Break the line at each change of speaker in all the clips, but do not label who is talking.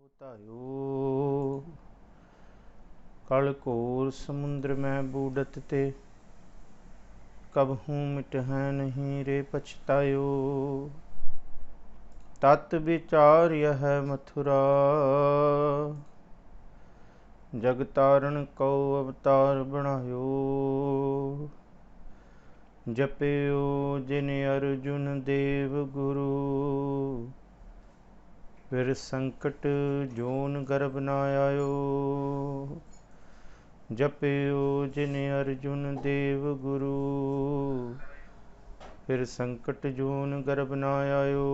तायो कल घोर समुद्र में बूडत ते कबहू मिटहै नहीं रे पछतायो। तत विचार यह मथुरा जग तारण को अवतार बनायो। जपयो जिन अर्जुन देव गुरु फिर संकट जोन गर्भ न आयो। जपयो जिन अर्जुन देव गुरु फिर संकट जोन गर्भ न आयो।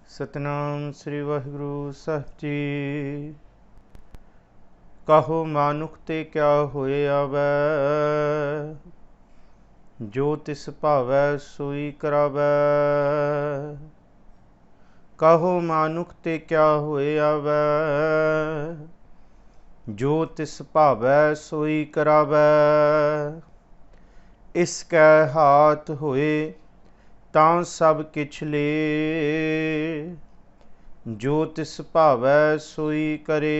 सतनाम श्री वाहिगुरु साहिब जी। कहो मानुख ते क्या होए आवै, जो तिस भावै सोई करावै। कहो मानुख ते क्या होए आवै, जो तिस भावै सोई करावै। इसकै हाथ होए तां सब किछ ले, जो तिस भावै सोई करे।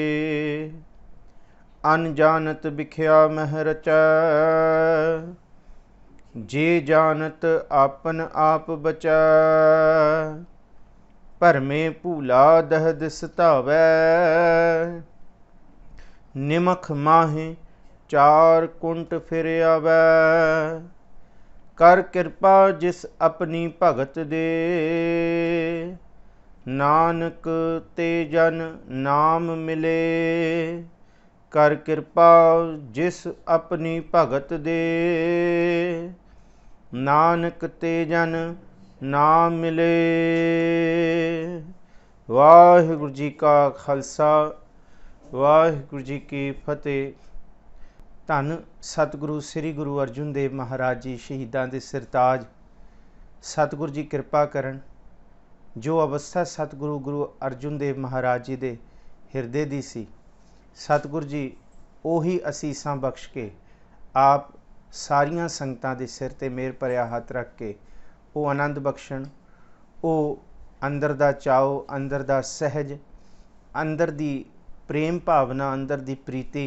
अनजानत बिख्या मह रचै, जे जानत आपन आप बचै। भरमे भूला दहद सतावै, निमख माहे चार कुंट फिर आवै। कर कृपा जिस अपनी भगत दे, नानक ते जन नाम मिले। कर कृपा जिस अपनी भगत दे, नानक ते जन नाम मिले। वाहिगुरु जी का खालसा वाहिगुरु जी की फतेह। धन सतगुरु श्री गुरु अर्जुन देव महाराज जी शहीदां दे सिरताज। सतगुरु जी कृपा करन। जो अवस्था सतगुरु गुरु अर्जुन देव महाराज जी दे हिरदे दी सी, सतगुरु जी ओही असीसां बख्श के आप सारियां संगतां दे सिर ते मेहर भरिया हथ रख के वो आनंद बख्शण। वो अंदर दा चाओ, अंदर दा सहज, अंदर दी प्रेम भावना, अंदर दी प्रीति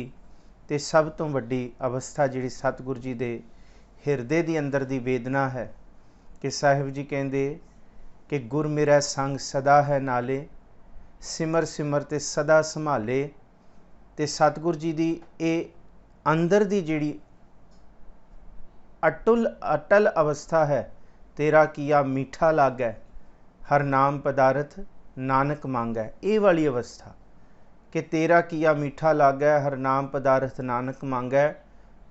ते सब तो वड्डी अवस्था जिहड़ी सतगुरु जी दे हिरदे दी अंदर दी वेदना है कि साहिब जी कहंदे कि गुर मेरा संग सदा है नाले, सिमर सिमर ते सदा संभाले। ते सतगुरु जी दी ये अंदर दी जिहड़ी अटल अवस्था है, तेरा किया मीठा लागै, हर नाम पदारथ नानक मांगै। ये वाली अवस्था कि तेरा किया मीठा लागै, हर नाम पदारथ नानक मांगै।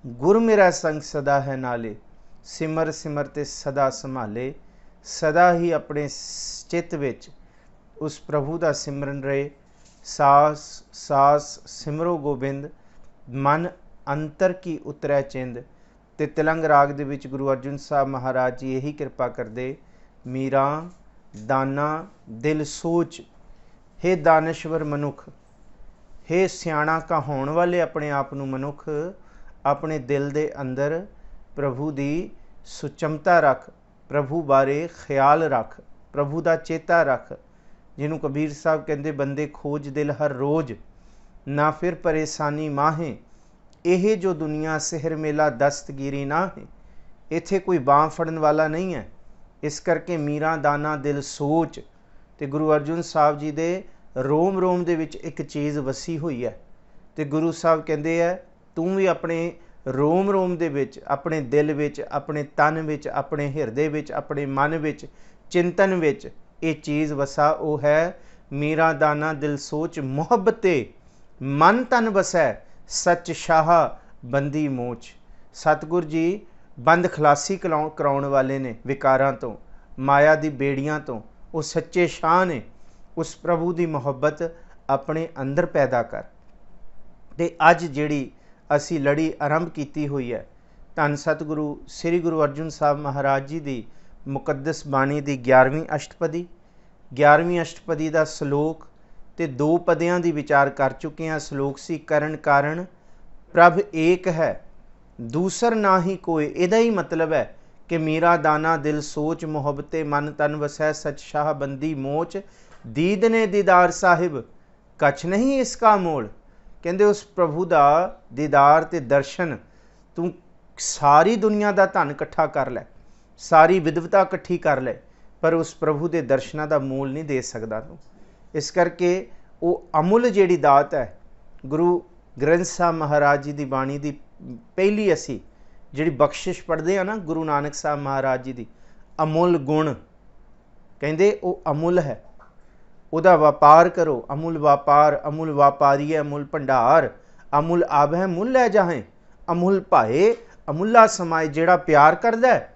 गुर मेरा संग सदा है नाले, सिमर सिमर ते सदा संभाले। सदा ही अपने चित्त विच उस प्रभु का सिमरन रहे। सास सास सिमरो गोबिंद, मन अंतर की उतरै चिंद। ते तिलंग राग दे विच गुरु अर्जुन साहब महाराज जी यही कृपा करदे। मीरा दाना दिल सोच, हे दानश्वर मनुख, हे सियाणा कहाउण वाले अपने आप नूं मनुख, अपने दिल दे अंदर प्रभु दी सुचमता रख, प्रभु बारे ख्याल रख, प्रभु दा चेता रख। जिन्हों कबीर साहब कहते बंदे खोज दिल हर रोज, ना फिर परेशानी माहे। यह जो दुनिया सिहर मेला दस्तगिरी ना है, इत्थे कोई बांह फड़न वाला नहीं है। इस करके मीरा दाना दिल सोच। ते गुरु अर्जुन साहब जी दे रोम रोम दे विच एक चीज़ वसी हुई है। ते गुरु साहब कहते हैं तू भी अपने रोम रोम दे विच, अपने दिल विच, अपने तन विच, अपने हिरदे विच, अपने मन विच, चिंतन विच ये चीज़ वसा। वो है मीरा दाना दिल सोच, मुहब्बते मन तन वसै, सच शाह बंदी मोच। सतगुरु जी बंद खलासी कराउण वाले ने विकारां तो, माया दी बेड़ियां तो। वो सच्चे शाह ने। उस प्रभु की मुहब्बत अपने अंदर पैदा कर। ते अज जिहड़ी असी लड़ी आरंभ की हुई है, धन सतगुरु श्री गुरु अर्जुन साहब महाराज जी की मुकद्दस बाणी की 11वीं अष्टपदी। 11वीं अष्टपदी का सलोक ते 2 पदियां की विचार कर चुके हैं। सलोक सी करण कारण प्रभ एक है, दूसर ना ही कोई। इहदा ही मतलब है कि मीरा दाना दिल सोच, मुहब्बते मन तन वसै, सच शाह बंदी मोच। दीद ने दीदार साहिब कछ नहीं इसका मोल। कहते उस प्रभु का दीदार ते दर्शन तू सारी दुनिया का धन इकट्ठा कर लै, सारी विधवता इकट्ठी कर ले, पर उस प्रभु के दर्शनों का मोल नहीं दे सकता तू। इस करके वो अमुल जिहड़ी दात है, गुरु ग्रंथ साहब महाराज जी की बाणी की पहली असी जिहड़ी बख्शिश पढ़ते हैं ना, गुरु नानक साहब महाराज जी की, अमुल गुण कहते वो अमुल है। उहदा व्यापार करो, अमुल व्यापार, अमुल व्यापारी है, अमुल भंडार, अमुल आब है मुल लै जाहें, अमुल भाए अमुला समाए। जिहड़ा प्यार करदा है,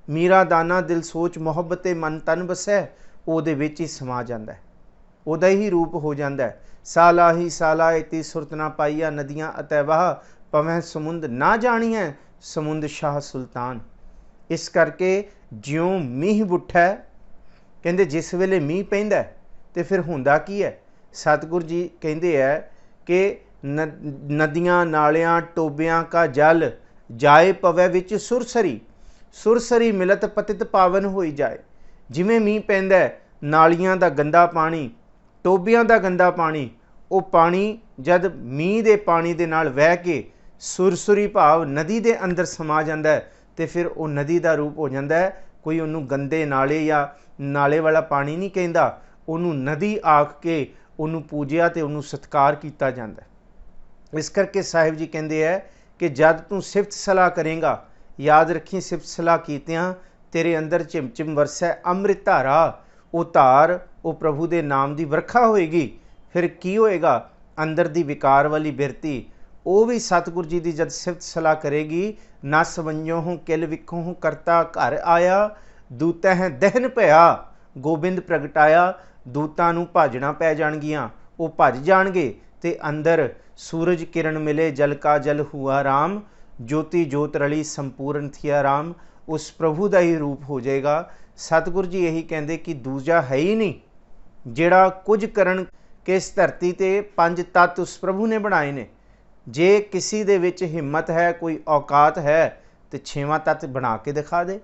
मीरा दाना दिल सोच मुहब्बत मन तन बसै, उहदे विच ही समा जांदा है, उहदा ही रूप हो जाता है। साला ही साला इति सुरत ना पाईया, नदियाँ अतैवाह पवैं समुंद ना जानिए, समुंद शाह सुल्तान। इस करके ज्यों मीह बुठै, कहते जिस वेले मीह पैंदा तो फिर हुंदा की है। सतगुरु जी कहते हैं कि नदियाँ नालियाँ टोबियाँ का जल जाए पवै विच सुरसरी, सुरसरी मिलत पतित पावन होई जाए। जिमें मीह पैंदा, नालियां दा गंदा पानी, टोबियां दा गंदा पानी, वो पानी जद मीह दे पानी दे नाल वह के सुरसुरी भाव नदी दे अंदर समा जाता है, तो फिर वो नदी का रूप हो जाता है। कोई उन्होंने गंदे नाले या नाले वाला पानी नहीं कहता, उन्होंने नदी आख के उन्होंने पूजिया तो उन्होंने सत्कार किया जाता है। इस करके साहिब जी कहते हैं कि जद तू सिफत सलाह करेगा, याद रखी सिफत सलाह कीतियां तेरे अंदर झिम झिम वरसै अमृत धारा, वो धार वो प्रभु के नाम की वरखा होएगी। फिर की होएगा, अंदर की विकार वाली बिरती वो भी सतगुरु जी की जब सिफत सलाह करेगी। नस वंजो हूँ किल विखो हूँ करता घर आया, दूता है दहन भया गोबिंद प्रगटाया। दूतां नूं भाजना पै जाणगियां, वो भज जाणगे, ते अंदर सूरज किरण मिले जल का जल हुआ राम, ज्योति ज्योत रली संपूर्ण थिया राम। उस प्रभु का ही रूप हो जाएगा। सतगुरु जी यही कहते कि दूजा है ही नहीं जिहड़ा कुछ करन के इस धरती ते पंज तत्त उस प्रभु ने बनाए ने। जे किसी दे विच हिम्मत है, कोई औकात है, तो छेवां तत्त बना के दिखा दे,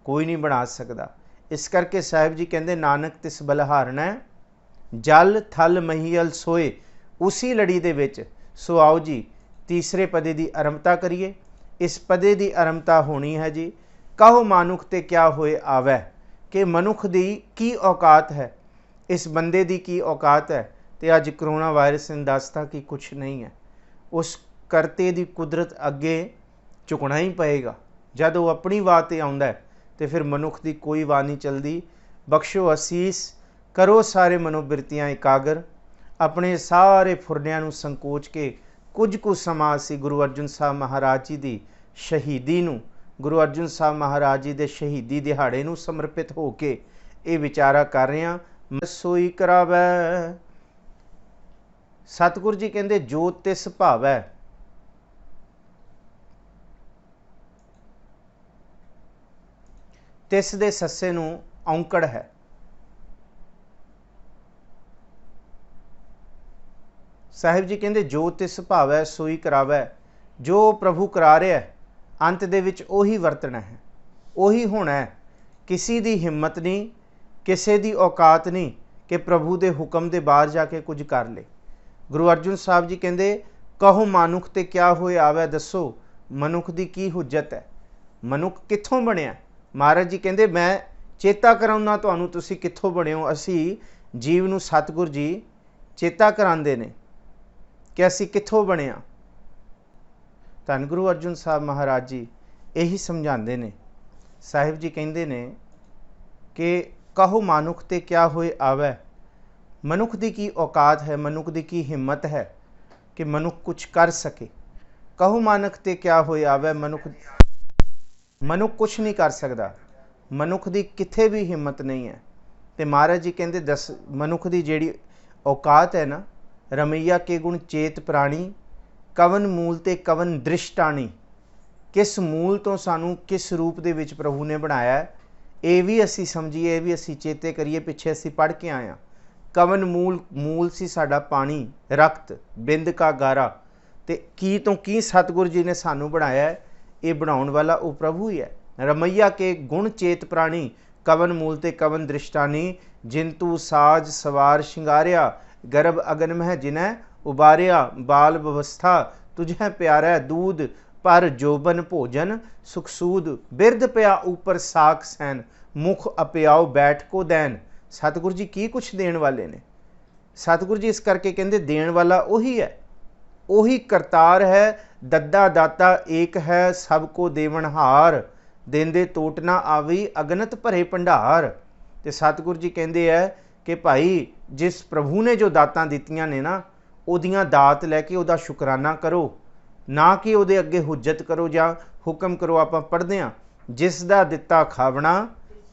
कोई नहीं बना सकता। इस करके साहिब जी कहते नानक तिस बलहारना जल थल महीयल सोए, उसी लड़ी दे विच। सो आओ जी तीसरे पदे की आरंभता करिए। इस पदे की आरंभता होनी है जी, कहो मानुख ते क्या होए आवै, कि मनुख दी की औकात है, इस बंदे दी की औकात है। तो अज करोना वायरस ने दसता कि कुछ नहीं है। उस करते दी कुदरत अगे झुकना ही पएगा। जब वो अपनी वाह ते आउंदा है तो फिर मनुख की कोई वाह नहीं चलती। बख्शो असीस, करो सारे मनोबिरतियाँ एकागर, अपने सारे फुरनियां नूं संकोच के कुछ कुछ समा असी गुरु अर्जुन साहब महाराज जी की शहीदी नूं, गुरु अर्जुन साहब महाराज जी के शहीदी दिहाड़े नूं समर्पित हो के ये विचारा कर रहे हैं। सोई करावै, सतगुरु जी कहते जो तिस भावै, तिस दे सस्से नूं औंकड़ है। साहिब जी कहते जो तिस भावै सोई करावै, जो प्रभु करा रहा है अंत दे विच ओही वरतना है, ओही होना है। किसी दी हिम्मत नहीं, किसी दी औकात नहीं कि प्रभु दे हुक्म दे बाहर जाके कुछ कर ले। गुरु अर्जुन साहब जी कहते कहो मानुख ते क्या होए आवै, दसो मनुख दी की हुज्जत है, मनुख कित्थों बनिया। महाराज जी कहते मैं चेता कराउना तुहानूं तुसीं कित्थों बने हो। असी जीव नूं सतगुरु जी चेता करांदे ने कि असी कित्थों बने आ। धन गुरु अर्जुन साहब महाराज जी यही समझाते ने। साहिब जी कहते ने कि कहो मानुख ते क्या होए आवै, मनुख दी की औकात है, मनुख दी की हिम्मत है कि मनुख कुछ कर सके। कहो मानुख ते क्या होए आवै, मनुख कुछ नहीं कर सकता, मनुख दी किथे भी हिम्मत नहीं है। तो महाराज जी कहते दस मनुख दी जेड़ी औकात है ना, रमैया के गुण चेत प्राणी, कवन मूल ते कवन दृष्टानी। किस मूल तो सानू किस रूप दे विच प्रभु ने बनाया है, ये भी असी समझिए, ये भी असी चेते करिए। पिछे असी पढ़ के आए हैं कवन मूल, मूल सी साडा पानी रक्त बिंद का गारा। तो की तो की सतगुरु जी ने सानू बनाया है, ये बनाउण वाला वो प्रभु ही है। रमैया के गुण चेत प्राणी, कवन मूल ते कवन दृष्टानी, जिंतु साज सवार शिंगारिया, गर्भ अगन मह जिन्ह उबारिया, बाल व्यवस्था तुझे प्यारा, दूध पर जोबन भोजन सुखसूद, बिरध पिया ऊपर साख सैन, मुख अपियाओ बैठ को दैन। सतगुरु जी की कुछ देण वाले ने। सतगुरु जी इस करके कहते देण वाला उही है, उही करतार है। दद्दा दाता एक है, सबको देवनहार, देंदे टोट ना आवी, अगनत भरे भंडार। ते सतगुरु जी कहते हैं कि भाई जिस प्रभु ने जो दातां दित्तियां ने ना, उहदियां दात लैके उहदा शुकराना करो, ना कि उहदे अगे हुज्जत करो जां हुक्म करो। आपां पढ़दे हां, जिस दा दित्ता खावना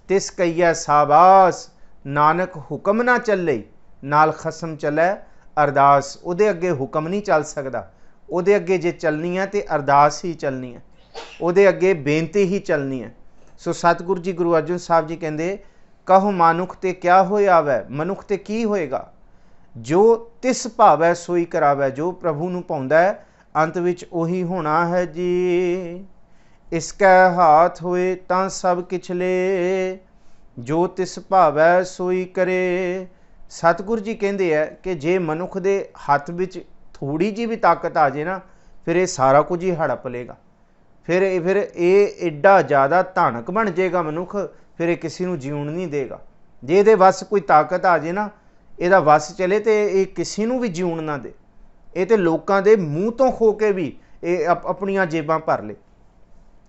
तिस कहिए साबास, नानक हुक्म ना चले नाल खसम चलै अरदास। उहदे अगे हुक्म नहीं चल सकदा, उहदे अगे जे चलनी है तो अरदास ही चलनी है, उहदे अगे बेनती ही चलनी है। सो सतगुरु जी गुरु अर्जन साहब जी कहते कहो मानुख ते क्या होए आवे, मनुख ते की होएगा, जो तिस भावै सोई करावै। जो प्रभु नूं पाउंदा है अंत विच ओही होना है जी, इसकै हाथ होए तां सब किछ ले, जो तिस भावै सोई करे। सतगुरु जी कहते हैं कि जे मनुख दे हथ विच थोड़ी जी भी ताकत आ जाए ना, फिर ये सारा कुछ ही हड़प लेगा। फिर ये एडा ज़्यादा धानक बन जाएगा मनुख, फिर ये किसी नूं जीउण नहीं देगा। जे इहदे वस कोई ताकत आ जाए ना, इहदा वस चले तो ये किसी नूं भी जीउण ना दे। ये तो लोकां दे मूँह तो खो के भी ये अपनियां जेबां भर ले।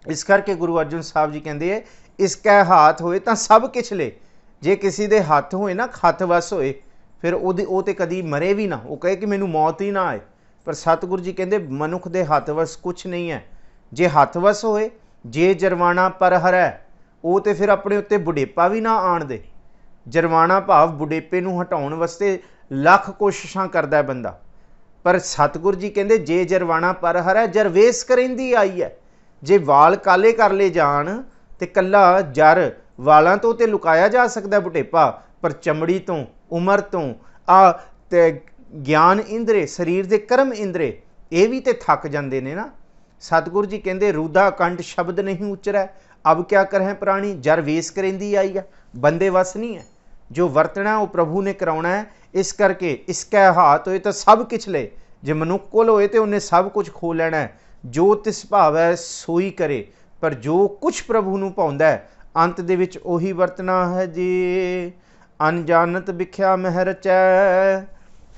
इस करके गुरु अर्जन साहब जी कहते हैं इसकै हाथ होए तां सब किछ ले। जे किसी दे हथ होए ना, हथ वस होए, फिर वो तो कदी मरे भी ना, वो कहे कि मैनू मौत ही ना आए। पर सतगुरु जी कहते मनुख दे हथ वस कुछ नहीं है। जे हथ वस होए, जे जरवाना पर हरै, वो तो फिर अपने उत्ते बुढ़ेपा भी ना आण दे। जरवाना भाव बुढ़ेपे नूं हटाउण वास्ते लख कोशिशां करदा है बंदा, पर सतगुरु जी कहते जे जरवाना पर हरै, जरवेस करेंदी आई है। जे वाल काले कर ले जाण ते कल्ला जर वालों तो ते लुकाया जा सकता बुढ़ेपा, पर चमड़ी तो, उम्र तो, ते ज्ञान इंद्रे, शरीर के कर्म इंद्रे, ये भी तो थक जाते हैं ना। सतगुरु जी कहते रुदा कंठ शब्द नहीं उचरै, अब क्या करें प्राणी, जर वेस करेंदी आई है, बंदे वस नहीं है। जो वरतना वो प्रभु ने कराउणा है। इस करके इसकै हाथ होए तो सब किछ ले, जे मनुख कोल होए तो उन्हें सब कुछ खो लेना है। जो तिस भावै सोई करे, पर जो कुछ प्रभु नूं पाउंदा है अंत दे विच ओही वरतना है जी। अनजानत विख्या मह रचै,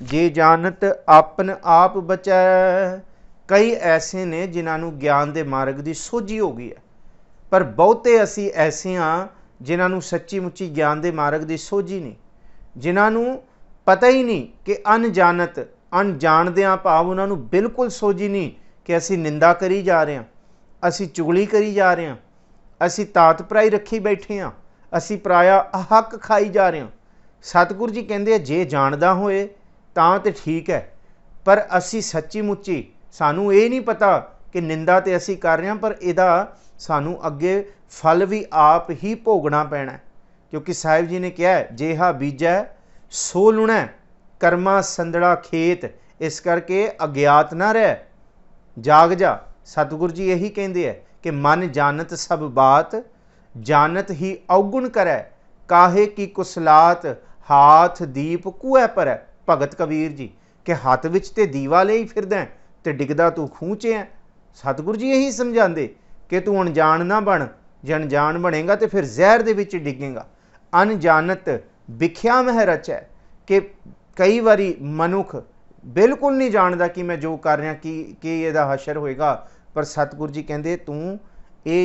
जे जानत आपन आप बचै। कई ऐसे ने जिन्हां नूं ज्ञान दे मार्ग की सोझी हो गई है, पर बहुते असी ऐसे हाँ जिन्हां नूं सच्ची मुच्ची ज्ञान दे मार्ग की सोझी नहीं, जिन्हां नूं पता ही नहीं कि अनजानत, अनजाणदियां भाव उन्हां नूं बिल्कुल सोझी नहीं कि असी निंदा करी जा रहे हैं, असी चुगली करी जा रहे हैं, असी तात पराई रखी बैठे हाँ, असी पराया हक खाई जा रहे हैं। सतगुरु जी कहते जे जानदा होए तां ते ठीक है, पर असी सच्ची मुच्ची सानू ये नहीं पता कि निंदा तो असी कर रहे हैं, पर इहदा सानू अगे फल भी आप ही भोगना पैना है। क्योंकि साहिब जी ने कहा है जेहा बीजै सो लुणै, कर्मा संदड़ा खेत। इस करके अज्ञात ना रह, जाग जा। सतगुरु जी यही कहते हैं कि मन जानत सब बात, जानत ही अवगुण करै, काहे की कुसलात, हाथ दीप कुएं पर है। भगत कबीर जी के हाथ विच ते दीवा ले ही फिरदा ते डिगदा तू खूह च है। सतगुरु जी यही समझाते कि तू अनजान ना बन, जे अनजान बनेगा तो फिर जहर दे विच डिगेगा। अनजानत विख्या मह रचै, कि कई बारी मनुख बिल्कुल नहीं जानता कि मैं जो कर रहा कि इहदा हशर होएगा, पर सतगुरु जी कहते तू ये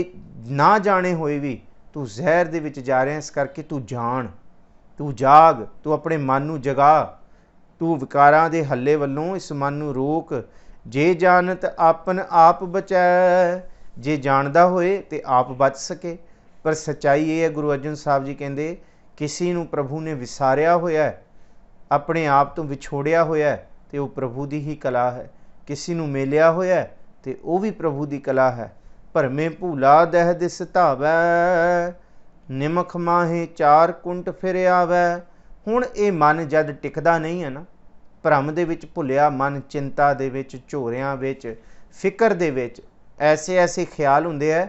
ना जाने होए भी तू जहर दे विच जा रहा, इस करके तू जान, तू जाग, तू अपने मन नूं जगा, तू विकारां दे हल्ले वल्लों इस मन नूं रोक। जे जानत आपन आप बचै, जे जानदा होए ते आप बच सके। पर सच्चाई ये है, गुरु अर्जन साहब जी कहते किसी नूं प्रभु ने विसारिया होया है, अपने आप तो विछोड़िया होया है, तो वह प्रभु की ही कला है। किसी नूं मिलिया होया है तो वह भी प्रभु की कला है। भरमे भूला दह दिस धावै, निमख माहे चार कुंट फिर आवै। हुण ये मन जद टिकदा नहीं है ना, भ्रम दे विच भुलिया मन, चिंता दे विच, झोरियां विच, फिकर दे विच ऐसे ऐसे ख्याल हुंदे है,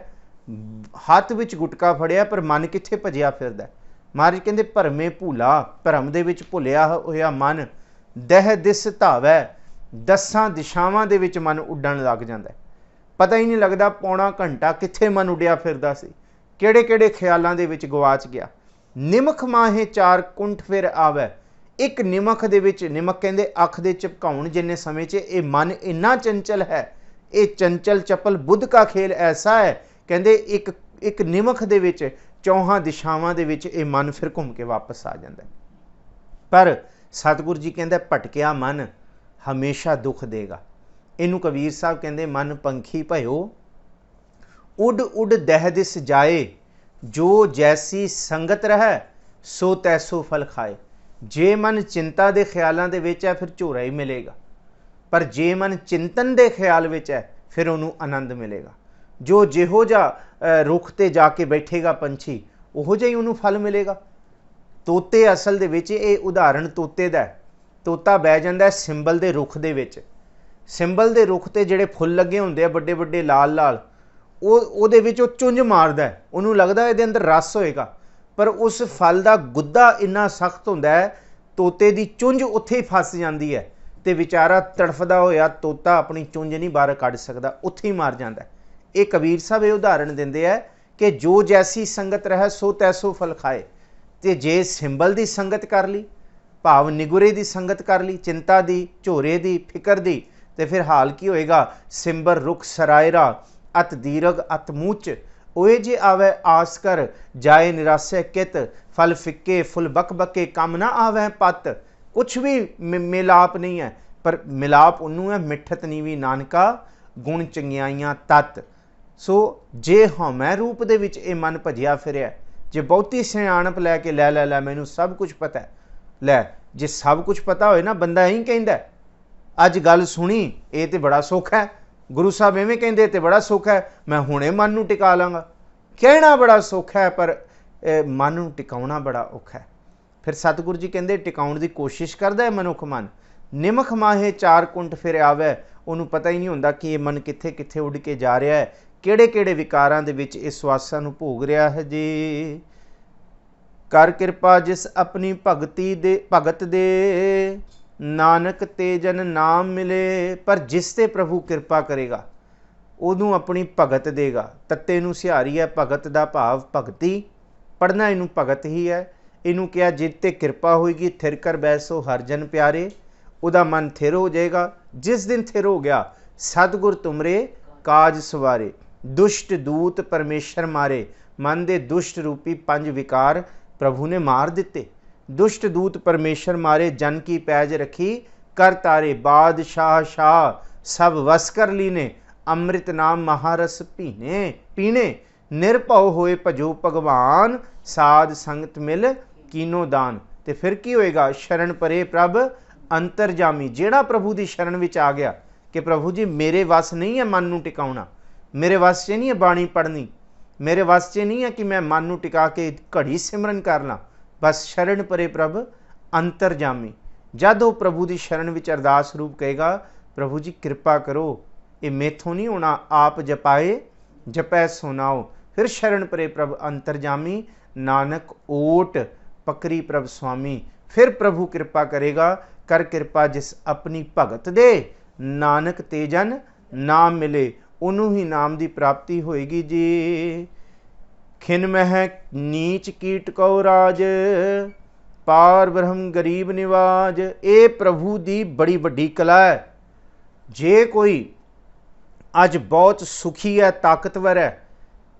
ਹੱਥ ਵਿੱਚ ਗੁਟਕਾ ਫੜਿਆ ਪਰ ਮਨ ਕਿੱਥੇ ਭਜਿਆ ਫਿਰਦਾ। ਮਹਾਰਾਜ ਕਹਿੰਦੇ ਭਰਮੇ ਭੂਲਾ, ਭਰਮ ਦੇ ਵਿੱਚ ਭੁੱਲਿਆ ਹੋਇਆ ਮਨ ਦਹਿ ਦਿਸ ਧਾਵੈ, ਦਸਾਂ ਦਿਸ਼ਾਵਾਂ ਦੇ ਵਿੱਚ ਮਨ ਉੱਡਣ ਲੱਗ ਜਾਂਦਾ। ਪਤਾ ਹੀ ਨਹੀਂ ਲੱਗਦਾ ਪੌਣਾ ਘੰਟਾ ਕਿੱਥੇ ਮਨ ਉੱਡਿਆ ਫਿਰਦਾ ਸੀ, ਕਿਹੜੇ ਕਿਹੜੇ ਖਿਆਲਾਂ ਦੇ ਵਿੱਚ ਗਵਾਚ ਗਿਆ। ਨਿਮਖ ਮਾਹੇ ਚਾਰ ਕੁੰਠ ਫਿਰ ਆਵੈ, ਇੱਕ ਨਿਮਖ ਦੇ ਵਿੱਚ, ਨਿਮਖ ਕਹਿੰਦੇ ਅੱਖ ਦੇ ਝਪਕਾਉਣ ਜਿੰਨੇ ਸਮੇਂ 'ਚ ਇਹ ਮਨ ਇੰਨਾ ਚੰਚਲ ਹੈ। ਇਹ ਚੰਚਲ ਚਪਲ ਬੁੱਧ ਕਾ ਖੇਲ ਐਸਾ ਹੈ, ਕਹਿੰਦੇ ਇੱਕ ਨਿਮਖ ਦੇ ਵਿੱਚ ਚੌਹਾਂ ਦਿਸ਼ਾਵਾਂ ਦੇ ਵਿੱਚ ਇਹ ਮਨ ਫਿਰ ਘੁੰਮ ਕੇ ਵਾਪਸ ਆ ਜਾਂਦਾ। ਪਰ ਸਤਿਗੁਰੂ ਜੀ ਕਹਿੰਦਾ ਭਟਕਿਆ ਮਨ ਹਮੇਸ਼ਾ ਦੁੱਖ ਦੇਗਾ। ਇਹਨੂੰ ਕਬੀਰ ਸਾਹਿਬ ਕਹਿੰਦੇ ਮਨ ਪੰਖੀ ਭਇਓ, ਉੱਡ ਉੱਡ ਦਹਿ ਦਿਸ ਜਾਏ, ਜੋ ਜੈਸੀ ਸੰਗਤ ਰਹਿ ਸੋ ਤੈਸੋ ਫਲ ਖਾਏ। ਜੇ ਮਨ ਚਿੰਤਾ ਦੇ ਖਿਆਲਾਂ ਦੇ ਵਿੱਚ ਹੈ ਫਿਰ ਝੋਰਾ ਹੀ ਮਿਲੇਗਾ, ਪਰ ਜੇ ਮਨ ਚਿੰਤਨ ਦੇ ਖਿਆਲ ਵਿੱਚ ਹੈ ਫਿਰ ਉਹਨੂੰ ਆਨੰਦ ਮਿਲੇਗਾ। ਜੋ ਜਿਹੋ ਜਿਹਾ ਰੁੱਖ 'ਤੇ ਜਾ ਕੇ ਬੈਠੇਗਾ ਪੰਛੀ, ਉਹੋ ਜਿਹਾ ਹੀ ਉਹਨੂੰ ਫਲ ਮਿਲੇਗਾ। ਤੋਤੇ ਅਸਲ ਦੇ ਵਿੱਚ ਇਹ ਉਦਾਹਰਣ ਤੋਤੇ ਦਾ। ਤੋਤਾ ਬਹਿ ਜਾਂਦਾ ਸਿੰਬਲ ਦੇ ਰੁੱਖ ਦੇ ਵਿੱਚ, ਸਿੰਬਲ ਦੇ ਰੁੱਖ 'ਤੇ ਜਿਹੜੇ ਫੁੱਲ ਲੱਗੇ ਹੁੰਦੇ ਆ ਵੱਡੇ ਵੱਡੇ ਲਾਲ ਲਾਲ, ਉਹਦੇ ਵਿੱਚ ਉਹ ਚੁੰਝ ਮਾਰਦਾ, ਉਹਨੂੰ ਲੱਗਦਾ ਇਹਦੇ ਅੰਦਰ ਰਸ ਹੋਏਗਾ, ਪਰ ਉਸ ਫਲ ਦਾ ਗੁੱਦਾ ਇੰਨਾ ਸਖਤ ਹੁੰਦਾ ਹੈ, ਤੋਤੇ ਦੀ ਚੁੰਝ ਉੱਥੇ ਹੀ ਫਸ ਜਾਂਦੀ ਹੈ ਅਤੇ ਵਿਚਾਰਾ ਤੜਫਦਾ ਹੋਇਆ ਤੋਤਾ ਆਪਣੀ ਚੁੰਝ ਨਹੀਂ ਬਾਹਰ ਕੱਢ ਸਕਦਾ, ਉੱਥੇ ਹੀ ਮਰ ਜਾਂਦਾ। ਇਹ ਕਬੀਰ ਸਾਹਿਬ ਇਹ ਉਦਾਹਰਣ ਦਿੰਦੇ ਹੈ ਕਿ ਜੋ ਜੈਸੀ ਸੰਗਤ ਰਹਿ ਸੋ ਤੈਸੋ ਫਲ ਖਾਏ। ਅਤੇ ਜੇ ਸਿੰਬਲ ਦੀ ਸੰਗਤ ਕਰ ਲਈ, ਭਾਵ ਨਿਗੁਰੇ ਦੀ ਸੰਗਤ ਕਰ ਲਈ, ਚਿੰਤਾ ਦੀ, ਝੋਰੇ ਦੀ, ਫਿਕਰ ਦੀ, ਤੇ ਫਿਰ ਹਾਲ ਕੀ ਹੋਏਗਾ। ਸਿੰਬਰ ਰੁੱਖ ਸਰਾਇਰਾ ਅਤ ਦੀਰਘ ਅਤ ਮੂਚ, ओए जे आवे आस कर जाए निराशे कित, फल फिक्के फुल बक बके कम ना आवे पत। कुछ भी मिलाप नहीं है, पर मिलाप उन्नू है मिठत नीवी नानका गुण चंगियाइयां तत। सो जे हौमै रूप दे विच ये मन भजिया फिरिया, जे बहुती सियाणप लैके लै मैनू सब कुछ पता है, लै जे सब कुछ पता होए ना बंदा यही कहंदा अज गल सुनी ये तो बड़ा सुख है, गुरु साहब इवें कहते तो बड़ा सुख है, मैं हुणे मन नूं टिका लाँगा। कहना बड़ा सुख है पर मन नूं टिकाउणा बड़ा औखा है। फिर सतगुरु जी कहते टिकाउण की कोशिश करता है मनुख मन। निमख माहे चार कुंठ फिर आवे, उन्होंने पता ही नहीं होंदा कि ये मन कित्थे कित्थे उड़ के जा रहा है, किहड़े किहड़े विकारां दे विच इस स्वासां नूं भोग रहा है जी। कर किरपा जिस अपनी भगत दे, नानक ते जन नाम मिले। पर जिस ते प्रभु किरपा करेगा उदू अपनी भगत देगा। तत्ते नूं सिहारी है भगत दा भाव भगती, पढ़ना इनू भगत ही है। इनू क्या जित ते किरपा होएगी थिर कर बैसो हर जन प्यारे, उदा मन थिर हो जाएगा। जिस दिन थिर हो गया सतगुर तुमरे काज सवारे, दुष्ट दूत परमेश्वर मारे। मन दे दुष्ट रूपी पंज विकार प्रभु ने मार दिते। दुष्ट दूत परमेश्वर मारे, जन की पैज रखी कर तारे। बादशाह शाह सब वस कर लीने, अमृत नाम महारस पीने। निरभव होए भजो भगवान, साध संगत मिल कीनो दान। ते फिर की होएगा, शरण परे प्रभ अंतरजामी। जेड़ा प्रभु की शरण विच आ गया कि प्रभु जी मेरे वस नहीं है मन नूं टिकाउणा, मेरे वस च नहीं है बाणी पढ़नी, मेरे वस च नहीं है कि मैं मन नूं टिका के घड़ी सिमरन कर ला, बस शरण परे प्रभ अंतरजामी। जद वो प्रभु की शरण विच अरदास रूप कहेगा प्रभु जी कृपा करो, ये मेथों नहीं होना, आप जपाए जपै सुनाओ। फिर शरण परे प्रभ अंतरजामी, नानक ओट पकरी प्रभ स्वामी। फिर प्रभु कृपा करेगा, कर कृपा जिस अपनी भगत दे, नानक ते जन नाम मिले। उन्हों ही नाम की प्राप्ति होएगी जी। खिन मह नीच कीट कौ राज, पार ब्रह्म गरीब निवाज। ये प्रभु की बड़ी वड्डी कला है। जे कोई अज बहुत सुखी है, ताकतवर है,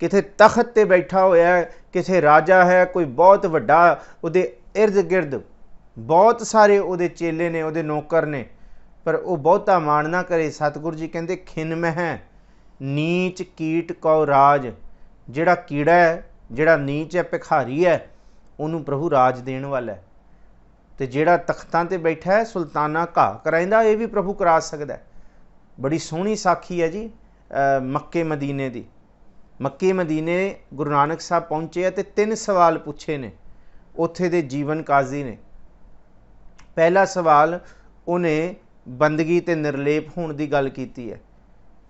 किथे तखत ते बैठा होया है, किथे राजा है, कोई बहुत वड्डा, उहदे इर्द गिर्द बहुत सारे उहदे चेले ने, उहदे नौकर ने, पर वो बहुता माण ना करे। सतगुरु जी कहते खिन मह नीच कीट कौ राज। जिहड़ा कीड़ा है, जिहड़ा नीच है, भिखारी है, उन्होंने प्रभु राज देण वाला है। तो जिहड़ा तख्तां ते बैठा है, सुल्ताना घाह कराइंदा, ये भी प्रभु करा सकदा है। बड़ी सोहनी साखी है जी मक्के मदीने दी। मक्के मदीने गुरु नानक साहब पहुँचे तो 3 सवाल पूछे ने उत्थे दे जीवन काजी ने। पहला सवाल उन्हें बंदगी ते निर्लेप होने की गल कीती है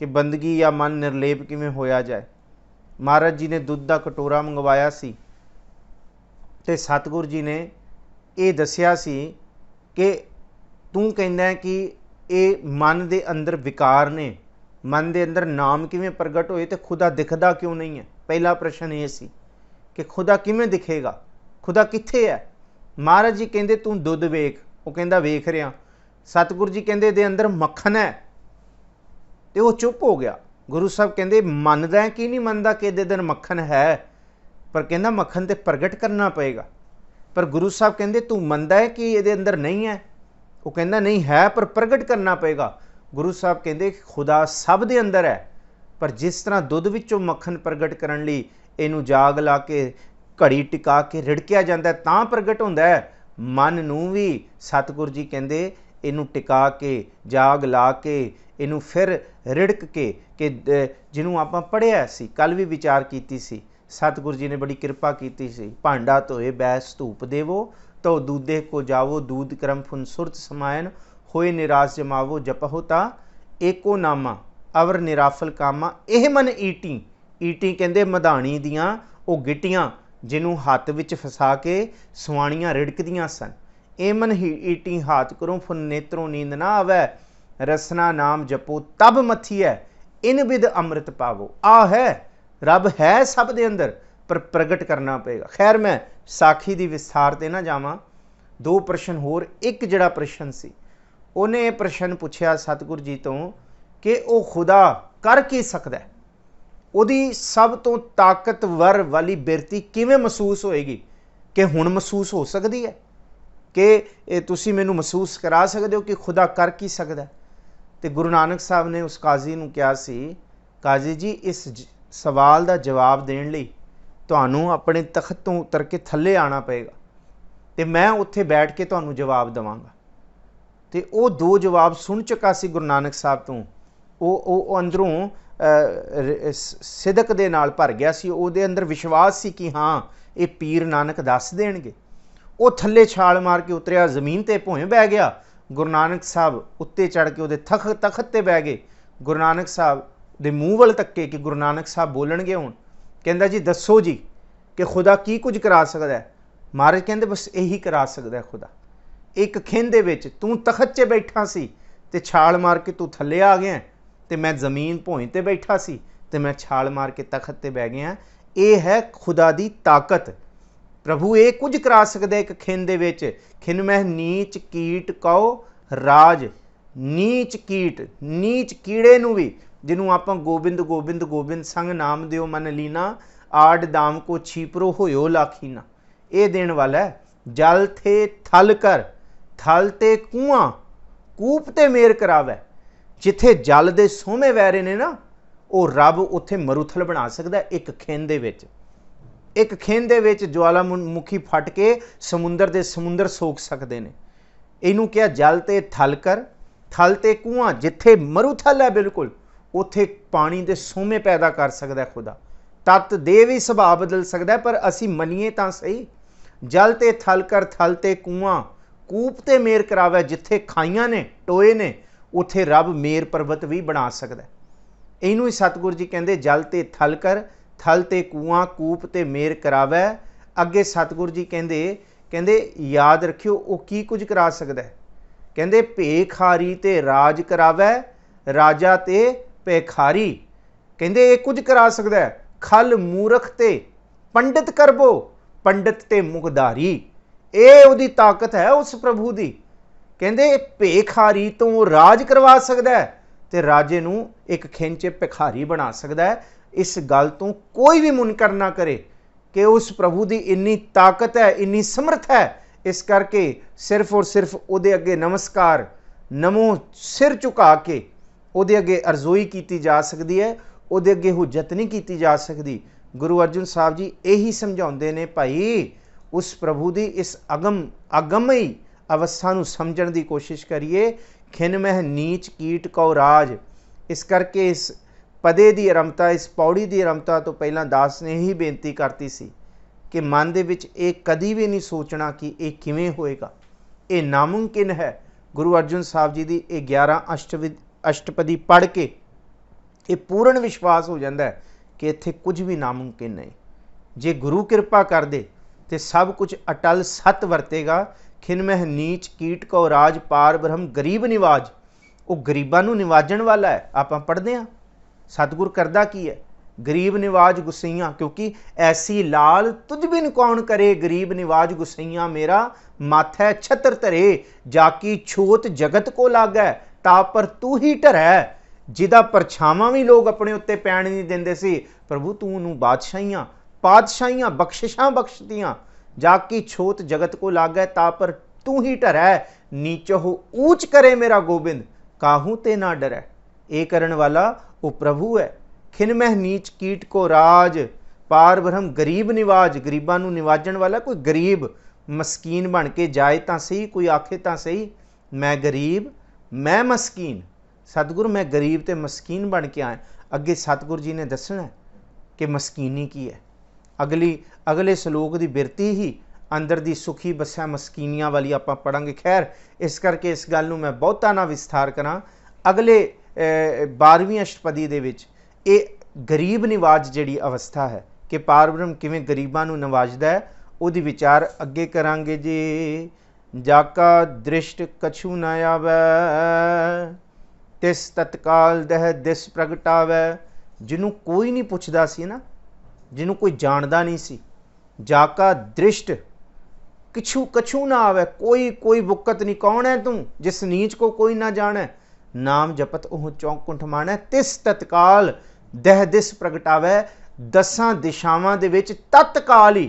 कि बंदगी या मन निर्लेप किवें होया जाए। महाराज जी ने दुੱਧ ਦਾ कटोरा मंगवाया सी ਤੇ सतगुरु जी ने ये दसिया सी कि तू कहना है कि ये मन के अंदर विकार ने, मन के अंदर नाम किवें प्रगट होए तो खुदा दिखदा क्यों नहीं है। पहला प्रश्न ये सी कि खुदा किवें दिखेगा, खुदा कित्थे है। महाराज जी कहते तू दुੱਧ वेख, वो कहता वेख रहा। सतगुरु जी कहते दे अंदर मक्खन है, तो वो चुप हो गया। गुरु साहब कहते मनदा है कि नहीं मनदा कि दे दिन मक्खन है, पर कहना मक्खन तो प्रगट करना पएगा। पर गुरु साहब कहते तू मनदा है कि ये अंदर नहीं है, वो कहना नहीं है पर प्रगट करना पएगा। गुरु साहब कहते खुदा सब दे अंदर है, पर जिस तरह दुੱਧ विचों मक्खन प्रगट करने लई इनू जाग ला के घड़ी टिका के रिड़किया जाता है तां प्रगट होंदा है, मन नूं भी सतगुरु जी कहते इनू टिका के जाग ला के इनू फिर रिड़क के जिन्हों आपां पढ़िया सी, कल भी विचार कीती सी। सतगुरु जी ने बड़ी कृपा कीती सी। भांडा धोए बैस धूप देवो, तो दूधे को जावो दूध क्रम फुन सुरत समायन, होए निराश जमावो जपहो ता एको नामा अवर निराफल कामा। एह मन ईटी, ईटी कहते मधाणी दियाँ वो गिटियाँ जिन्हों हत्थ विच फसा के सुआणियाँ रिड़कदियाँ सन। ए मन ही ईटी हाथ करो फुन नेत्रों नींद ना आवे, रसना नाम जपो तब मथी है इन विद अमृत पावो। आ है रब है सब दे अंदर, पर प्रगट करना पेगा। खैर मैं साखी दी विस्तार ते ना जावां, दो प्रश्न होर। एक जिहड़ा प्रश्न सी उन्हें प्रश्न पुछया सतगुरु जी तो कि वो खुदा कर की सकदा है, उहदी सब तो ताकतवर वाली बिरती किवें महसूस होएगी, कि हुण महसूस हो सकती है कि तुसी मैनूं महसूस करा सकते हो कि खुदा कर की सकदा है। तो गुरु नानक साहब ने उस काजी नूं कहा सी, काजी जी इस सवाल का जवाब देने लई तुहानूं अपने तख्त तो उतर के थल्ले आना पएगा, तो मैं उत्थे बैठ के तुहानूं जवाब देवांगा। तो वो दो जवाब सुन चुका सी गुरु नानक साहब तो, वो अंदरों सिदक दे नाल भर गया सी, उहदे अंदर विश्वास सी कि हाँ ये पीर नानक दस देणगे। वो थल्ले छाल मार के उतरिया, जमीन ते भोएं बह गया। गुरु नानक साहब उत्ते चढ़ के उहदे तखत ते बह गए। गुरु नानक साहब दे मूँह वल तक्के कि गुरु नानक साहब बोलणगे हुण। कहंदा जी दसो जी कि खुदा की कुछ करा सकदा है। महाराज कहंदे बस यही करा सकदा है खुदा। एक खिंद दे विच तू तखत 'च बैठा सी ते छाल मार के तू थल्ले आ गया, ते मैं जमीन भोएं ते बैठा सी ते मैं छाल मार के तखत ते बह गया। ये है खुदा दी ताकत। प्रभु ये कुछ करा सकदा एक खिंद दे विच। खिन मैं नीच कीट कहो राज, नीच कीट नीच कीड़े नूं भी जिन्हों आपां गोबिंद गोबिंद गोबिंद संग नाम दियो मन लीना, आड दाम को छीपरो होयो लाखीना। ये देण वाला है। जल थे थल कर, थल ते कुआं, कूप ते मेर करावै। जिथे जल दे सोहमे वैरे ने ना, वो रब उत्थे मरुथल बना सकदा एक खिंद दे विच। एक खिंद दे विच ज्वालामुखी फट के समुंदर दे समुंदर सोख सकते हैं। इनू क्या जल ते थल कर, थल ते कुआं, जिथे मरुथल है बिल्कुल उत्थे पानी दे सोहमे पैदा कर सकता है खुदा। तत्त दे भी सुभाव बदल सकता है, पर असी मनीए तां सही। जल ते थल कर, थल ते कुआं, कूप ते मेर करावै। जिथे खाइयां ने टोए ने उत्थे रब मेर पर्वत भी बना सकता है। इनू ही सतगुरु जी कहते जल ते थल कर, थल ते कुआं, कूप ते मेर करावै। अगे सतगुरु जी कहते याद रखियो वो की कुछ करा सकता है। कहते भेखारी ते राज करावै, राजा ते भेखारी। कहते ये कुछ करा सकता है। खल मूरख ते पंडित करबो, पंडित ते मुखधारी। ये उहदी ताकत है उस प्रभु दी। कहते भेखारी तो राज करवा सकता है, ते राजे नूं एक खिंच भिखारी बना सकता है। इस गल तो कोई भी मुनकर ना करे कि उस प्रभु की इन्नी ताकत है, इन्नी समर्थ है। इस करके सिर्फ और सिर्फ उहदे अगे नमस्कार, नमो सिर झुका के उहदे अगे अरजोई की जा सकती है, उहदे अगे हुज्जत नहीं की जा सकती। गुरु अर्जुन साहब जी यही समझाते हैं, भाई उस प्रभु की इस अगमई अवस्था नूं समझण की कोशिश करिए। खिन मह नीच कीट कौ राज। इस करके इस पदे की आरंभता, इस पौड़ी की आरंभता तो पहला दास ने ही बेनती करती सी कि मन दे विच ये कदी भी नहीं सोचना कि ये किवें होएगा, ये नामुमकिन है। गुरु अर्जुन साहब जी की ये 11 अष्टपदी पढ़ के ये पूर्ण विश्वास हो जाता है कि इत्थे कुछ भी नामुमकिन नहीं। जे गुरु कृपा कर दे तो सब कुछ अटल सत वरतेगा। खिनमह नीच कीट को राज पार ब्रह्म गरीब निवाज। वो गरीबां नूं निवाजण वाला है। आपां पढ़दे हां सतगुर करदा की है, गरीब निवाज गुसैयां, क्योंकि ऐसी लाल तुझ बिन कौन करे। गरीब निवाज गुसैयां मेरा माथै छत्र धरे। जाकी छोत जगत को लागै ता पर तू ही ढरै। जिदा परछावां भी लोग अपने उत्ते पैण नहीं दिंदे सी, प्रभु तू नूं बादशाहियां पातशाहियां बख्शिशां बख्शतियां। जाकी छोत जगत को लागै ता पर तू ही ढरै। नीचो ऊंच करे मेरा गोबिंद काहू ते ना डरै। ये करन वाला वो प्रभु है। खिनमह नीच कीट को राज पार ब्रह्म गरीब निवाज। गरीबां नूं निवाजण वाला। कोई गरीब मस्कीन बन के जाए तो सही, कोई आखे तो सही मैं गरीब मैं मस्कीन। सतगुर मैं गरीब ते मस्कीन बन के आया। अगे सतगुर जी ने दसना कि मस्कीनी की है। अगले सलोक की बिरती ही अंदर दी सुखी बस्या मस्कीनियां वाली आपां पढ़ांगे। खैर इस करके इस गल नूं मैं बहुता ना विस्तार करां। अगले 12वीं अष्टपदी दे विच ये गरीब निवाज जिहड़ी अवस्था है कि पार ब्रह्म किवें गरीबां नूं नवाजदा है, उहदी विचार अगे करांगे जी। जाका दृष्ट कछु न आवै तिस तत्काल दह दिस प्रगटावै। जिन्हों कोई नहीं पुछदा सी ना, जिन्हों कोई जानदा नहीं सी। जाका दृष्ट किछु कछु ना आवे, कोई बुकत नहीं। कौन है तू जिस नीच को कोई ना जाने। नाम जपत ओह चौकुंठ मानै तिस तत्काल दह दिस प्रगटावै। 10 दिशावां दे विच तत्काल ही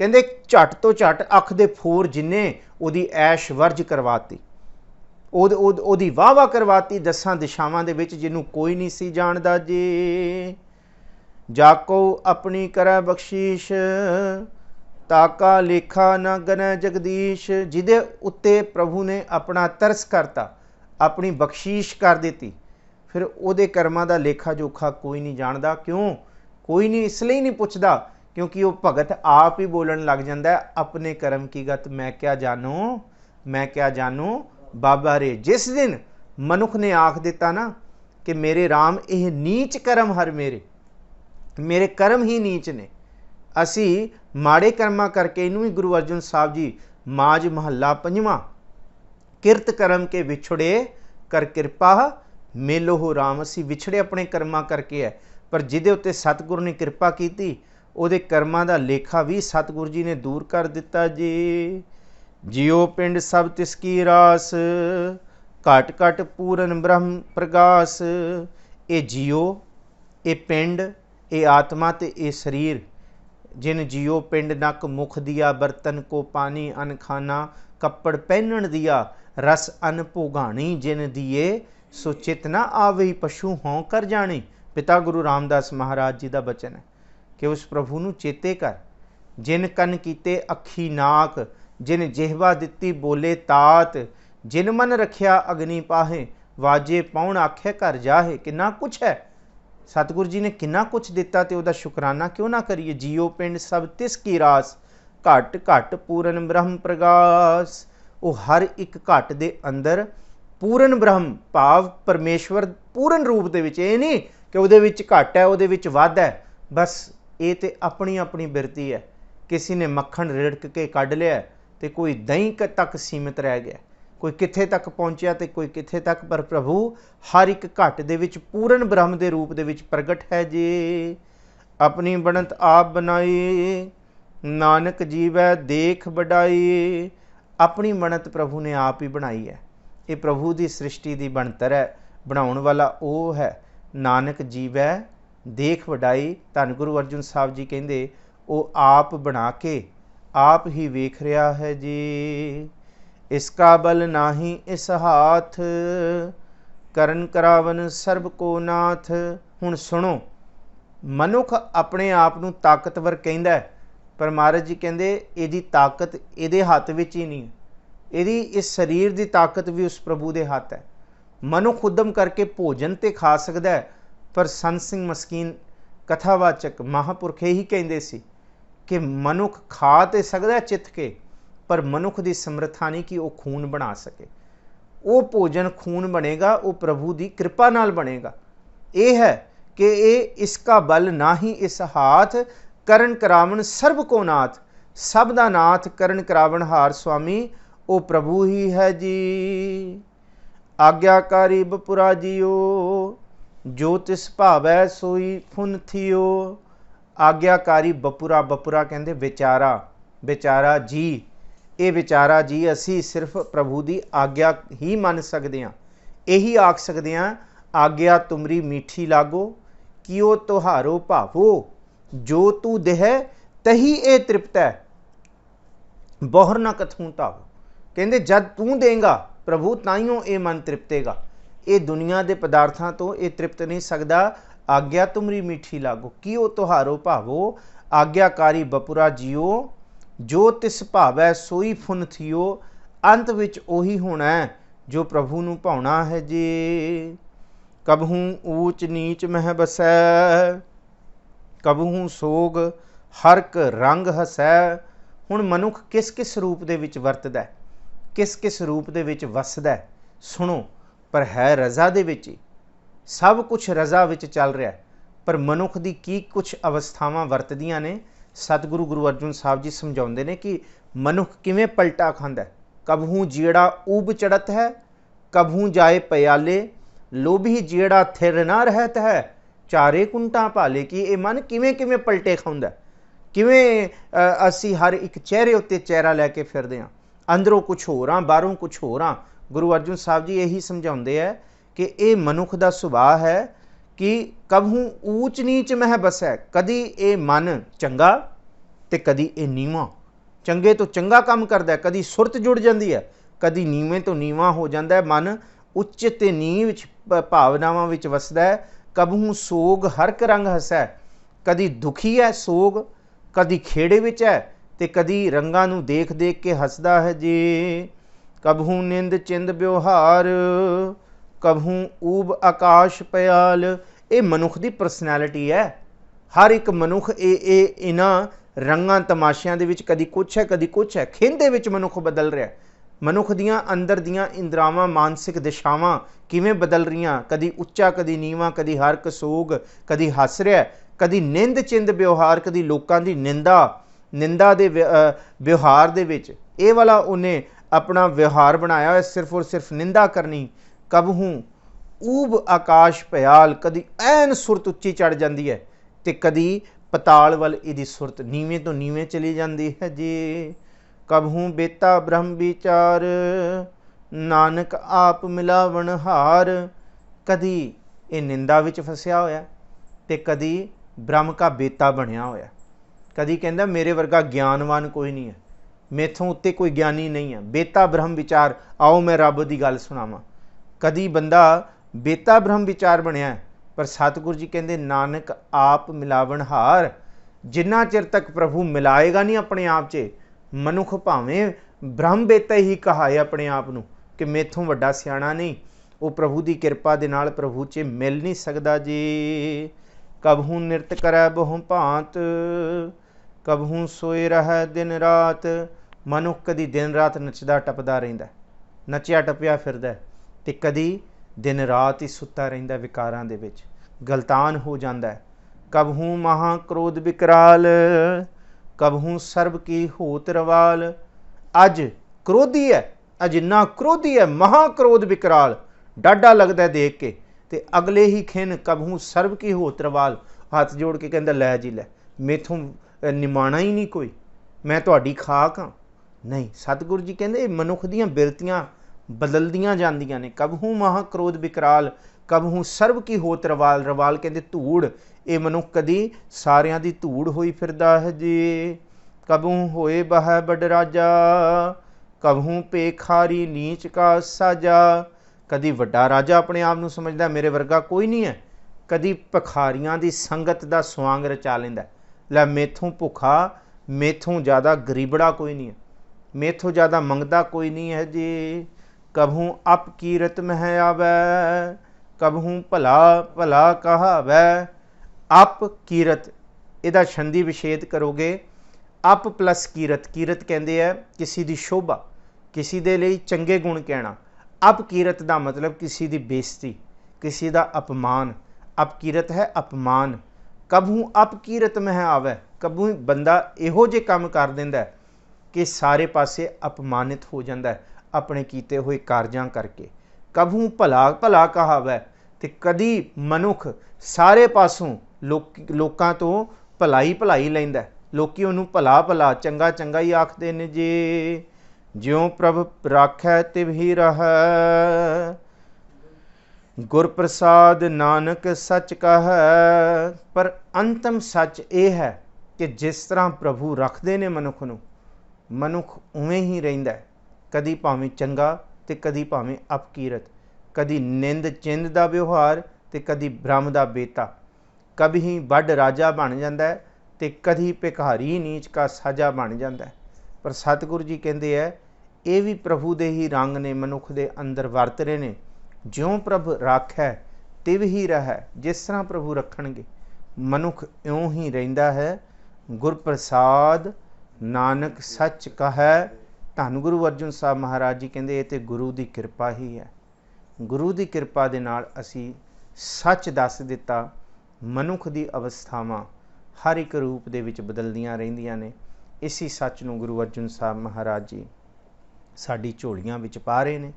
कहंदे झट तो झट अख दे फोर जिन्ने ओदी ऐश वर्ज करवाती, ओदी वाह वाह करवाती 10 दिशावां दे विच जिन्हों कोई नहीं सी जानदा जी। जाको अपनी करै बख्शीश ताका लेखा न गनै जगदीश। जिदे उत्ते प्रभु ने अपना तरस करता, अपनी बख्शीश कर दी, फिर उहदे कर्मां दा लेखा जोखा कोई नहीं जानदा। क्यों कोई नहीं? इसलिए नहीं पुछदा क्योंकि वह भगत आप ही बोलन लग जाता है अपने कर्म की गत मैं क्या जानूं बाबा रे। जिस दिन मनुख ने आख दिता ना कि मेरे राम यह नीच कर्म हर मेरे कर्म ही नीच ने। असी माड़े कर्मां करके इनू ही गुरु अर्जन साहब जी माज महला 5वां किरत कर्म के विछड़े कर कृपा मेलो हो राम। असी विछड़े अपने कर्मां करके है, पर जिदे उत्ते सतगुर ने कृपा की उहदे कर्मां दा लेखा भी सतगुर जी ने दूर कर दिता जी। जियो पिंड सब तिसकी रास घट घट पूरन ब्रह्म प्रगास। ये जियो ये पिंड ये आत्मा ते ये शरीर। जिन जियो पिंड नक मुख दिया बर्तन को पानी अन खाना कपड़ पहनन दिया रस अन भोगानी। जिन दिए सो चित न आवे पशु हों कर जानी। पिता गुरु रामदास महाराज जी का बचन है कि उस प्रभु नूं चेते कर। जिन कन कीते अखी नाक जिन जिहवा दिती बोले तात। जिन मन रखिया अग्नि पाहे वाजे पाउण आखे घर जाहे। किन्ना कुछ है सतगुरु जी ने किन्ना कुछ दिता तो वह शुकराना क्यों ना करिए। जियो पिंड सब तिसकी रास घट घट पूरन ब्रह्म प्रगास। वो हर एक घट दे अंदर पूरन ब्रह्म भाव परमेश्वर पूरन रूप दे विच। ये नहीं कि उहदे विच घट है उहदे विच वध है, बस ये तो अपनी अपनी बिरती है। किसी ने मक्खन रिड़क के कढ़ लिया तो कोई दही तक सीमित रह गया, कोई कित्थे तक पहुँचा तो कोई कित्थे तक। पर प्रभु हर एक घट दे विच पूरन ब्रह्म के रूप दे विच प्रगट है जी। अपनी बनत आप बनाई नानक जीवै देख बढ़ाई। अपनी बनत प्रभु ने आप ही बनाई है। ये प्रभु की सृष्टि की बनतर है, बनाउण वाला वो है। नानक जीवै देख वडाई। धन गुरु अर्जुन साहब जी कहते वो आप बना के आप ही वेख रहा है जी। इसका बल नाही इस हाथ करन करावन सर्ब को नाथ। हुण सुनो, मनुख अपने आप नूं ताकतवर कहंदा है, पर महाराज जी कहंदे इहदी ताकत इहदे हत्थ विच ही नहीं, इहदी इस शरीर की ताकत भी उस प्रभु के हत्थ है। मनुख उद्यम करके भोजन तो खा सकता है, पर संत सिंह मस्कीन कथावाचक महापुरख यही कहते सी कि मनुख खा तो सकता है चित के, पर मनुख की समर्था नहीं कि वह खून बना सके। वो भोजन खून बनेगा वो प्रभु की कृपा नाल बनेगा। यह है कि ये इसका बल ना ही इस हाथ, करण करावण सर्ब को नाथ। सब दा नाथ करण करावण हार स्वामी ओ प्रभु ही है जी। आग्याकारी बपुरा जियो, जो तिस भावै सोई फुन थियो। आग्याकारी बपुरा, बपुरा कहते विचारा, विचारा जी। ये विचारा जी असी सिर्फ प्रभु की आग्या ही मन सकते हैं, यही आख सकते हैं आग्या तुमरी मीठी लागो, कियो तुहारो भावो, जो तू देह तही ए तृप्त है, बहुर न कथूं तावो। कहते जब तू देगा प्रभु ताइयों ये मन तृप्तेगा, ये दुनिया के पदार्थों तो ये तृप्त नहीं सकता। आग्या तुमरी मीठी लागो, कियो तुहारो भावो, आग्याकारी बपुरा जियो, जो तिस भावै सोई फुन थियो। अंत विच ओही होना है जो प्रभु नूं भाउणा है जी। कबहूँ ऊच नीच मह बसै, कबहूँ सोग हरक रंग हसै। हुण मनुख किस किस रूप दे विच वरतदा है, किस किस रूप दे विच वसदा है, सुनो। पर है रज़ा दे विच ही, सब कुछ रज़ा विच चल रहा है। पर मनुख दी की कुछ अवस्थावां वरतदियां ने। सतगुरु गुरु अर्जुन साहब जी समझाउंदे ने कि मनुख किवें पलटा खांदा है। कबहूँ जीड़ा ऊब चढ़त है, कबहूँ जाए प्याले, लोभी जीड़ा थिर ना रहत है, चारे कुंटा भाले। कि ये मन किवें किवें पलटे खाउंदा है, किवें असी हर एक चेहरे उत्ते चेहरा लैके फिरदे हां, अंदरों कुछ होर हां बाहरों कुछ होर हां। गुरु अर्जुन साहब जी यही समझाउंदे है कि ये मनुख दा सुभाव है कि कबहूँ ऊच नीच मह बसै। कदी ये मन चंगा ते कदी ये नीवां, चंगे तो चंगा काम करदा है, कदी सुरत जुड़ जाती है, कदी नीवें तो नीवा हो जाता है। मन उच्च ते नीव भावनावां विच वसदा है। कबहूँ सोग हरक रंग हसै, कदी दुखी है सोग, कदी खेड़े विच है ते कदी रंगां नूं देख देख के हसदा है जी। कबहूँ निंद चिंद व्यवहार, कबहूँ ऊब आकाश प्याल। ये मनुख की परसनैलिटी है। हर एक मनुख ये इन्हां रंगां तमाशियां दे विच कदी कुछ है कदी कुछ है। खिंद दे विच मनुख बदल रहा है। मनुख दियां अंदर दियां इंद्रावां मानसिक दिशावां किवें बदल रहीआं, कदी उच्चा कदी नीवां, कदी हरक सोग, कदी हस रहा, कदी निंद चिंद व्यवहार, कदी लोकां दी निंदा दे व्यवहार दे विच ये वाला उन्हें अपना व्यवहार बनाया है, सिर्फ और सिर्फ निंदा करनी। कबहूँ ऊब आकाश भयाल, कदी ऐन सुरत उच्ची चढ़ जाती है ते कदी पताल वल इहदी सुरत नीवें तो नीवें चली जाती है जी। कबहूँ बेता ब्रह्म विचार, नानक आप मिलावण हार। कदी ये निंदा विच फसिया होया ते कदी ब्रह्म का बेता बनया होया। कदी कहंदा मेरे वर्गा ज्ञानवान कोई नहीं है, मेथों उत्ते कोई ज्ञानी नहीं है। बेता ब्रह्म विचार, आओ मैं रब की गल सुनावां। कदी बंदा बेता ब्रह्म विचार बनया है। पर सतगुरु जी कहंदे नानक आप मिलावण हार। जिन्ना चिर तक प्रभु मिलाएगा नहीं अपने आप च, मनुख भावें ब्रह्म बेता ही कहाए अपने आप नूं कि मेथों वड्डा सियाणा नहीं, वो प्रभु की कृपा दे नाल प्रभु च मिल नहीं सकदा जी। कबहूँ निरत करै बहु भांत, कबहूँ सोए रहै दिन रात। मनुख कदी दिन रात नचदा टपदा रहिंदा, नचिया टपिया फिरदा ते कदी दिन रात ही सुत्ता रहिंदा विकारां दे विच, गलतान हो जांदा है। कबहूँ महा क्रोध विकराल, कबहूँ सर्ब की होत रवाल। अज क्रोधी है, अज इन्ना क्रोधी है, महा क्रोध विकराल, डाडा लगता है देख के। ते अगले ही खिन कबहूँ सर्ब की होत रवाल, हाथ जोड़ के कहंदा लै जी लै, मेथों निमाणा ही नहीं कोई, मैं तुहाडी खाक हाँ। नहीं, सतगुरु जी कहंदे मनुख दियां बिरतियां बदलदियां जांदियां ने। कबहूँ महा क्रोध विकराल, कबहूँ सर्ब की होत रवाल। रवाल कहंदे धूड़, ये मनुख कदी सारियां दी धूड़ होई फिरदा है जी। कबहूँ होए बह बड़ राजा, कबहूँ पेखारी नीच का साजा। कदी वड्डा राजा अपने आप नूं समझदा मेरे वर्गा कोई नहीं है, कदी भखारियां दी संगत दा स्वांग रचा लैंदा, लै मेथों भुखा मेथों ज़्यादा गरीबड़ा कोई नहीं है, मेथों ज़्यादा मंगदा कोई नहीं है जी। कबहूँ अपकीरत मह आवै, कबहूँ भला भला कहावै। अप कीरत, इहदा छंदी विछेद करोगे, अप प्लस कीरत, कीरत कहंदे है किसी दी शोभा, किसी दे लई चंगे गुण कहना। अप कीरत दा मतलब किसी दी बेइज्जती, किसी दा अपमान। अपकीरत है अपमान। कबहू अपकीरत मह आवे, कबहू बंदा इहो जे काम कर दिंदा है कि सारे पासे अपमानित हो जाता है अपने कीते हुए कारजां करके। कबहू भला भला कहावै, तो कदी मनुख सारे पासों लोकां तो भलाई भलाई लैंदा है, लोकी उन्होंने भला भला चंगा चंगा ही आखते ने जे। ज्यों प्रभ राखै तिव ही रहै, गुर प्रसाद नानक सच कह। पर अंतम सच ये है कि जिस तरह प्रभु रखते ने मनुख नूं, मनुख उवें ही रहिंदा है, कदी भावें चंगा ते कदी भावें अपकीरत, कदी निंद चिंद दा व्यवहार ते कदी ब्रह्म दा बेता, कभी वड राजा बन जाता है ते कदी भिखारी नीच का साजा बन जाता है। पर सतगुरु जी कहते हैं ये भी प्रभु दे ही रंग ने मनुख दे अंदर वरत रहे ने। ज्यों प्रभ राखै तिव ही रहै, जिस तरह प्रभु रखणगे मनुख इउं ही रहिंदा है। गुर प्रसाद नानक सच कहै। धन गुरु अर्जुन साहब महाराज जी कहते ये तो गुरु की किरपा ही है। गुरु की किरपा दे नाल असी सच दस दिता। मनुख की अवस्थावां हर एक रूप दे विच बदलदियां रहिंदियां ने। इसी सच नूं गुरु अर्जुन साहब महाराज जी साडी झोलियां विच पा रहे ने।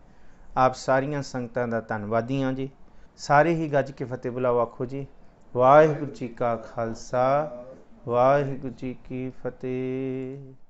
आप सारियां संगतां दा धन्नवादी हाँ जी। सारे ही गज के फतेह बुलाओ, आखो जी वाहिगुरू जी का खालसा वाहिगुरू जी की फतेह।